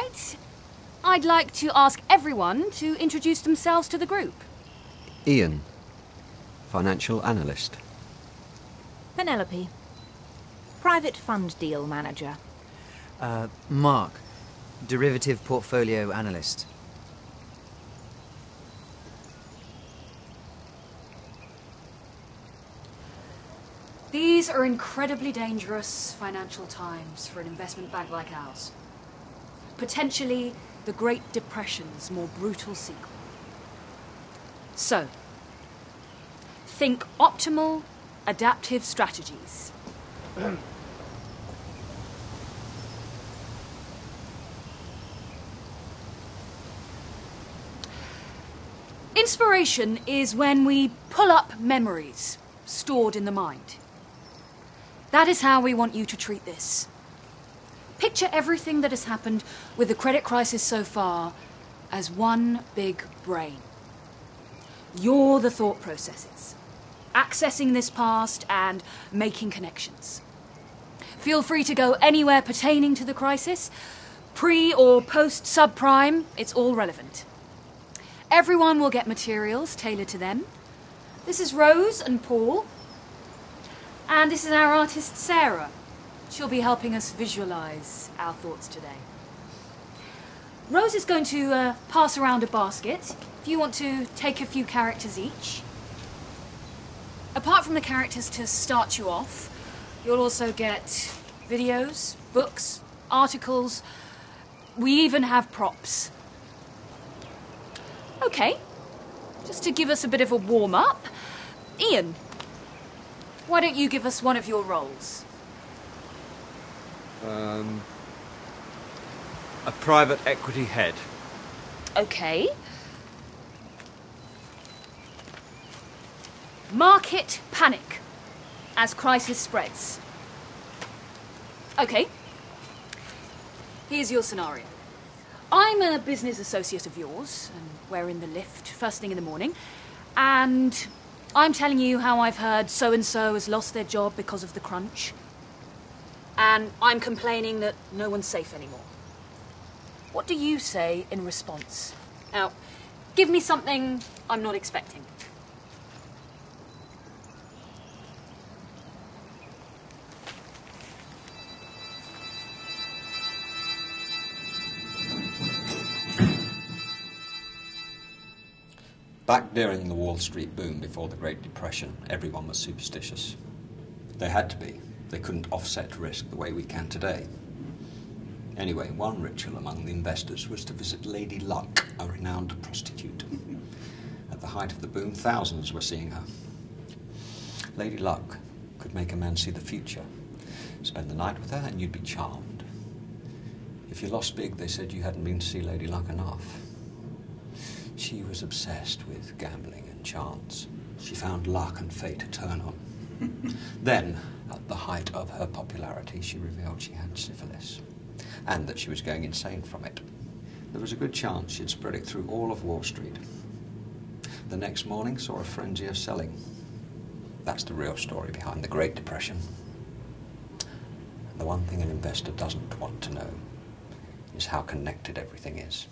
right. I'd like to ask everyone to introduce themselves to the group. Ian, financial analyst. Penelope, private fund deal manager. Mark, derivative portfolio analyst. These are incredibly dangerous financial times for an investment bank like ours. Potentially the Great Depression's more brutal sequel. So, think optimal, adaptive strategies. Inspiration is when we pull up memories stored in the mind. That is how we want you to treat this. Picture everything that has happened with the credit crisis so far as one big brain. You're the thought processes, accessing this past and making connections. Feel free to go anywhere pertaining to the crisis, pre or post subprime, it's all relevant. Everyone will get materials tailored to them. This is Rose and Paul. And this is our artist, Sarah. She'll be helping us visualise our thoughts today. Rose is going to pass around a basket if you want to take a few characters each. Apart from the characters to start you off, you'll also get videos, books, articles. We even have props. Okay, just to give us a bit of a warm-up, Ian, why don't you give us one of your roles? A private equity head. Okay. Market panic as crisis spreads. Okay. Here's your scenario. I'm a business associate of yours, and we're in the lift first thing in the morning, and I'm telling you how I've heard so-and-so has lost their job because of the crunch, and I'm complaining that no one's safe anymore. What do you say in response? Now, give me something I'm not expecting. Back during the Wall Street boom before the Great Depression, everyone was superstitious. They had to be. They couldn't offset risk the way we can today. Anyway, one ritual among the investors was to visit Lady Luck, a renowned prostitute. At the height of the boom, thousands were seeing her. Lady Luck could make a man see the future. Spend the night with her and you'd be charmed. If you lost big, they said you hadn't been to see Lady Luck enough. She was obsessed with gambling and chance. She found luck and fate to turn on. Then, at the height of her popularity, she revealed she had syphilis, and that she was going insane from it. There was a good chance she'd spread it through all of Wall Street. The next morning saw a frenzy of selling. That's the real story behind the Great Depression. And the one thing an investor doesn't want to know is how connected everything is.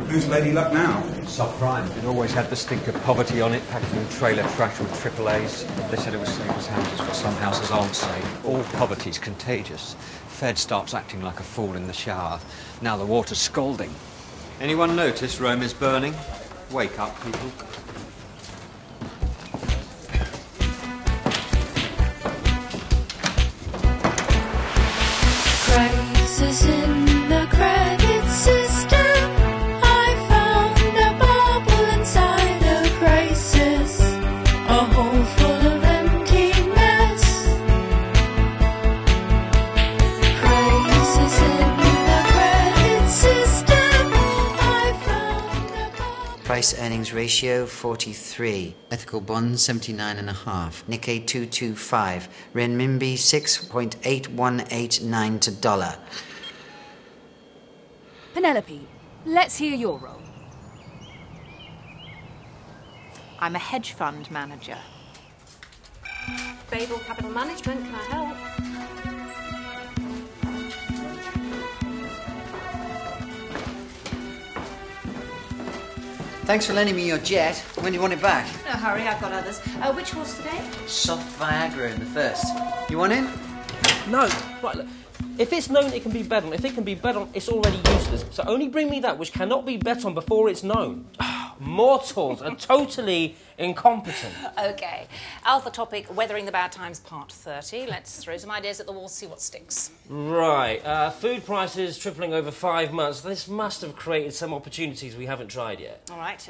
Who's Lady Luck now? Subprime. It always had the stink of poverty on it, packaged in trailer trash with AAAs. They said it was safe as houses, but some houses aren't safe. All poverty's contagious. Fed starts acting like a fool in the shower. Now the water's scalding. Anyone notice Rome is burning? Wake up, people. Crisis in the credit system. I found a bubble inside a crisis, a hole full of empty mess. Crisis in the credit system. I found a bubble. Price earnings ratio 43. Ethical bonds 79.5. Nikkei 225. Renminbi 6.8189 to dollar. Penelope, let's hear your role. I'm a hedge fund manager. Babel Capital Management, can I help? Thanks for lending me your jet. When do you want it back? No hurry, I've got others. Which horse today? Soft Viagra in the first. You want in? No. Right, look. If it's known it can be bet on, if it can be bet on, it's already useless. So only bring me that which cannot be bet on before it's known. Mortals are totally incompetent. OK. Alpha topic, Weathering the Bad Times, part 30. Let's throw some ideas at the wall, see what sticks. Right. Food prices tripling over 5 months. This must have created some opportunities we haven't tried yet. All right.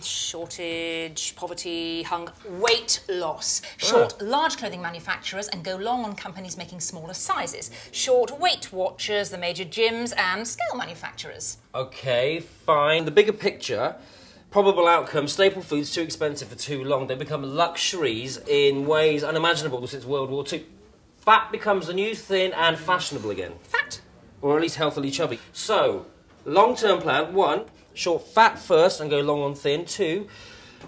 Shortage, poverty, hunger, weight loss. Short large clothing manufacturers and go long on companies making smaller sizes. Short Weight Watchers, the major gyms and scale manufacturers. OK, fine. The bigger picture... Probable outcome, staple foods too expensive for too long. They become luxuries in ways unimaginable since World War II. Fat becomes the new thin and fashionable again. Fat? Or at least healthily chubby. So, long-term plan, 1, short fat first and go long on thin. 2,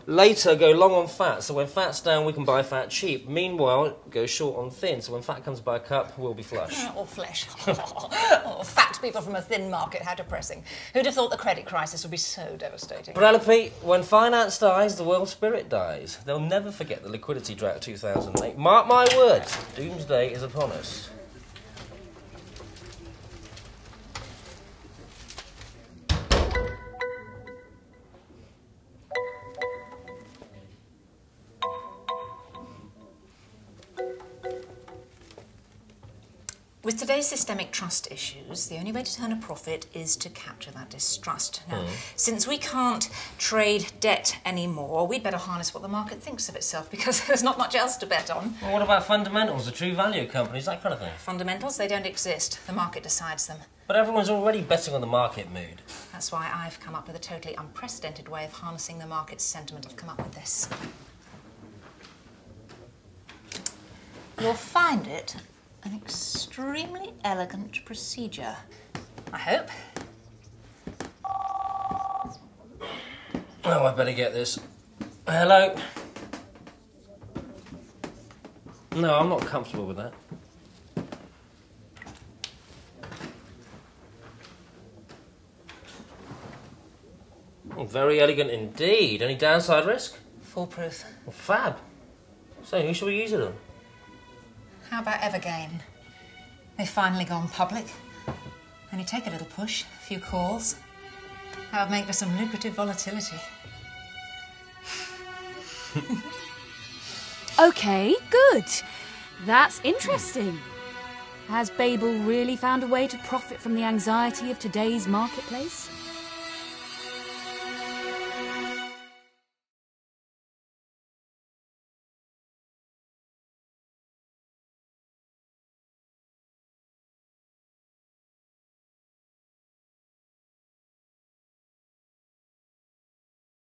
later go long on fat. So when fat's down, we can buy fat cheap. Meanwhile, go short on thin. So when fat comes by a cup, we'll be flush. Or flesh. Oh, fat people from a thin market, how depressing. Who'd have thought the credit crisis would be so devastating? Penelope, when finance dies, the world spirit dies. They'll never forget the liquidity drought of 2008. Mark my words, doomsday is upon us. With today's systemic trust issues, the only way to turn a profit is to capture that distrust. Now, since we can't trade debt anymore, we'd better harness what the market thinks of itself, because there's not much else to bet on. Well, what about fundamentals, the true value companies, that kind of thing? Fundamentals, they don't exist. The market decides them. But everyone's already betting on the market mood. That's why I've come up with a totally unprecedented way of harnessing the market's sentiment. I've come up with this. You'll find it an extremely elegant procedure. I hope. Oh, I better get this. Hello? No, I'm not comfortable with that. Oh, very elegant indeed. Any downside risk? Foolproof. Well, fab. So, who shall we use it on? How about Evergain? They've finally gone public. Only take a little push, a few calls. That would make for some lucrative volatility. OK, good. That's interesting. Has Babel really found a way to profit from the anxiety of today's marketplace?